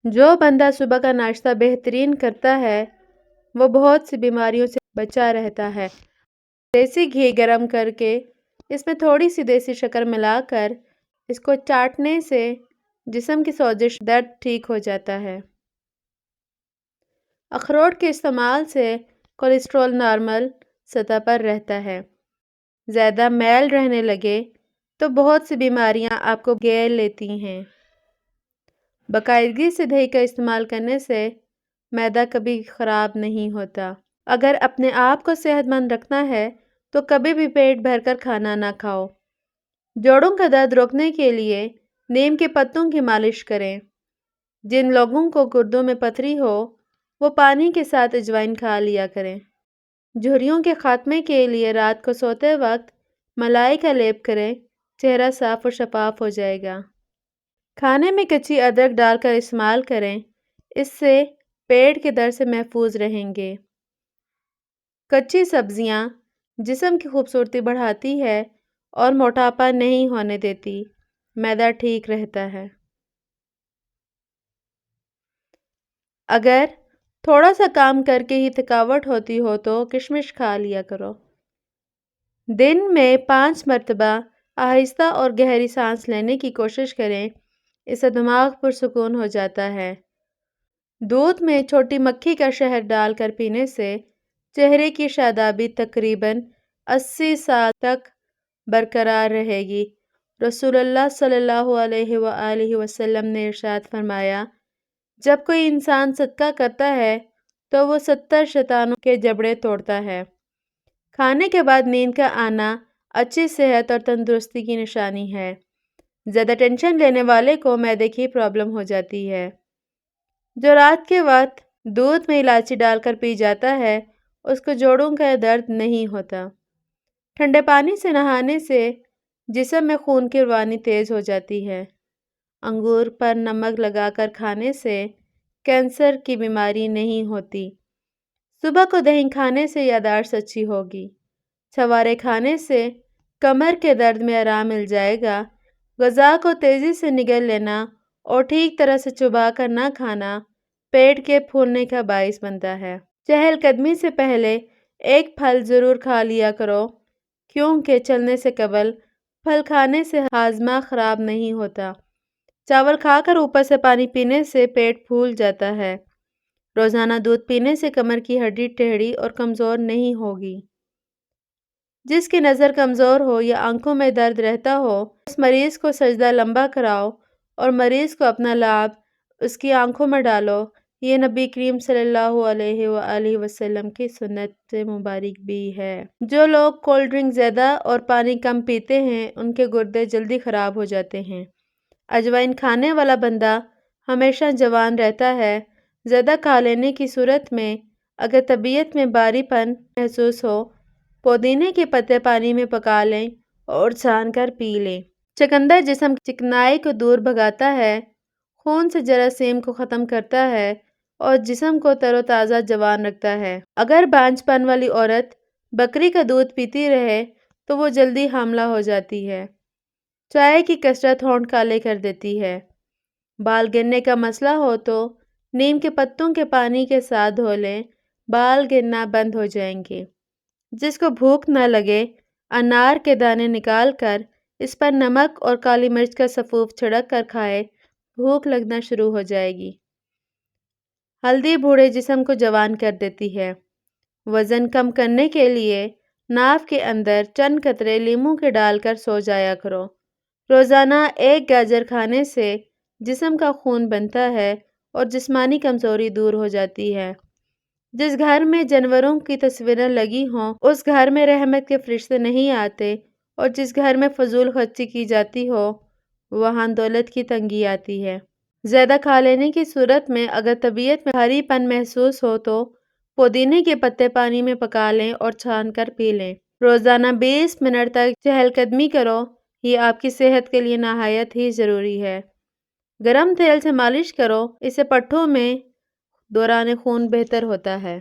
جو بندہ صبح کا ناشتہ بہترین کرتا ہے وہ بہت سی بیماریوں سے بچا رہتا ہے۔ دیسی گھی گرم کر کے اس میں تھوڑی سی دیسی شکر ملا کر اس کو چاٹنے سے جسم کی سوزش درد ٹھیک ہو جاتا ہے۔ اخروٹ کے استعمال سے کولیسٹرول نارمل سطح پر رہتا ہے۔ زیادہ میل رہنے لگے تو بہت سی بیماریاں آپ کو گھیر لیتی ہیں۔ باقاعدگی سے دہی کا استعمال کرنے سے معدہ کبھی خراب نہیں ہوتا۔ اگر اپنے آپ کو صحت مند رکھنا ہے تو کبھی بھی پیٹ بھر کر کھانا نہ کھاؤ۔ جوڑوں کا درد روکنے کے لیے نیم کے پتوں کی مالش کریں۔ جن لوگوں کو گردوں میں پتھری ہو وہ پانی کے ساتھ اجوائن کھا لیا کریں۔ جھریوں کے خاتمے کے لیے رات کو سوتے وقت ملائی کا لیپ کریں، چہرہ صاف و شفاف ہو جائے گا۔ کھانے میں کچی ادرک ڈال کر استعمال کریں، اس سے پیٹ کے درد سے محفوظ رہیں گے۔ کچی سبزیاں جسم کی خوبصورتی بڑھاتی ہے اور موٹاپا نہیں ہونے دیتی، معدہ ٹھیک رہتا ہے۔ اگر تھوڑا سا کام کر کے ہی تھکاوٹ ہوتی ہو تو کشمش کھا لیا کرو۔ دن میں 5 مرتبہ آہستہ اور گہری سانس لینے کی کوشش کریں، اس سے دماغ پرسکون ہو جاتا ہے۔ دودھ میں چھوٹی مکھی کا شہد ڈال کر پینے سے چہرے کی شادابی تقریباً 80 سال تک برقرار رہے گی۔ رسول اللہ صلی اللہ علیہ وآلہ وسلم نے ارشاد فرمایا، جب کوئی انسان صدقہ کرتا ہے تو وہ 70 شیطانوں کے جبڑے توڑتا ہے۔ کھانے کے بعد نیند کا آنا اچھی صحت اور تندرستی کی نشانی ہے۔ زیادہ ٹینشن لینے والے کو معدے کی پرابلم ہو جاتی ہے۔ جو رات کے وقت دودھ میں الائچی ڈال کر پی جاتا ہے اس کو جوڑوں کا درد نہیں ہوتا۔ ٹھنڈے پانی سے نہانے سے جسم میں خون کی روانی تیز ہو جاتی ہے۔ انگور پر نمک لگا کر کھانے سے کینسر کی بیماری نہیں ہوتی۔ صبح کو دہی کھانے سے یادداشت اچھی ہوگی۔ چھوارے کھانے سے کمر کے درد میں آرام مل جائے گا۔ غذا کو تیزی سے نگل لینا اور ٹھیک طرح سے چبا کر نہ کھانا پیٹ کے پھولنے کا باعث بنتا ہے۔ چہل قدمی سے پہلے ایک پھل ضرور کھا لیا کرو، کیونکہ چلنے سے قبل پھل کھانے سے ہاضمہ خراب نہیں ہوتا۔ چاول کھا کر اوپر سے پانی پینے سے پیٹ پھول جاتا ہے۔ روزانہ دودھ پینے سے کمر کی ہڈی ٹیڑھی اور کمزور نہیں ہوگی۔ جس کی نظر کمزور ہو یا آنکھوں میں درد رہتا ہو اس مریض کو سجدہ لمبا کراؤ اور مریض کو اپنا لعاب اس کی آنکھوں میں ڈالو۔ یہ نبی کریم صلی اللہ علیہ وآلہ وسلم کی سنت سے مبارک بھی ہے۔ جو لوگ کولڈ ڈرنک زیادہ اور پانی کم پیتے ہیں ان کے گردے جلدی خراب ہو جاتے ہیں۔ اجوائن کھانے والا بندہ ہمیشہ جوان رہتا ہے۔ زیادہ کھا لینے کی صورت میں اگر طبیعت میں بھاری پن محسوس ہو پودینے کے پتے پانی میں پکا لیں اور چھان کر پی لیں۔ چقندر جسم کی چکنائی کو دور بھگاتا ہے، خون سے جراثیم کو ختم کرتا ہے اور جسم کو تر و تازہ جوان رکھتا ہے۔ اگر بانجھ پن والی عورت بکری کا دودھ پیتی رہے تو وہ جلدی حاملہ ہو جاتی ہے۔ چائے کی کثرت ہونٹ کالے کر دیتی ہے۔ بال گرنے کا مسئلہ ہو تو نیم کے پتوں کے پانی کے ساتھ دھو لیں، بال گرنا بند ہو جائیں گے۔ جس کو بھوک نہ لگے انار کے دانے نکال کر اس پر نمک اور کالی مرچ کا سفوف چھڑک کر کھائے، بھوک لگنا شروع ہو جائے گی۔ ہلدی بوڑھے جسم کو جوان کر دیتی ہے۔ وزن کم کرنے کے لیے ناف کے اندر چند قطرے لیموں کے ڈال کر سو جایا کرو۔ روزانہ 1 گاجر کھانے سے جسم کا خون بنتا ہے اور جسمانی کمزوری دور ہو جاتی ہے۔ جس گھر میں جانوروں کی تصویریں لگی ہوں اس گھر میں رحمت کے فرشتے نہیں آتے، اور جس گھر میں فضول خرچی کی جاتی ہو وہاں دولت کی تنگی آتی ہے۔ زیادہ کھا لینے کی صورت میں اگر طبیعت میں بھاری پن محسوس ہو تو پودینے کے پتے پانی میں پکا لیں اور چھان کر پی لیں۔ روزانہ 20 منٹ تک چہل قدمی کرو، یہ آپ کی صحت کے لیے نہایت ہی ضروری ہے۔ گرم تیل سے مالش کرو، اس سے پٹھوں میں دوران خون بہتر ہوتا ہے۔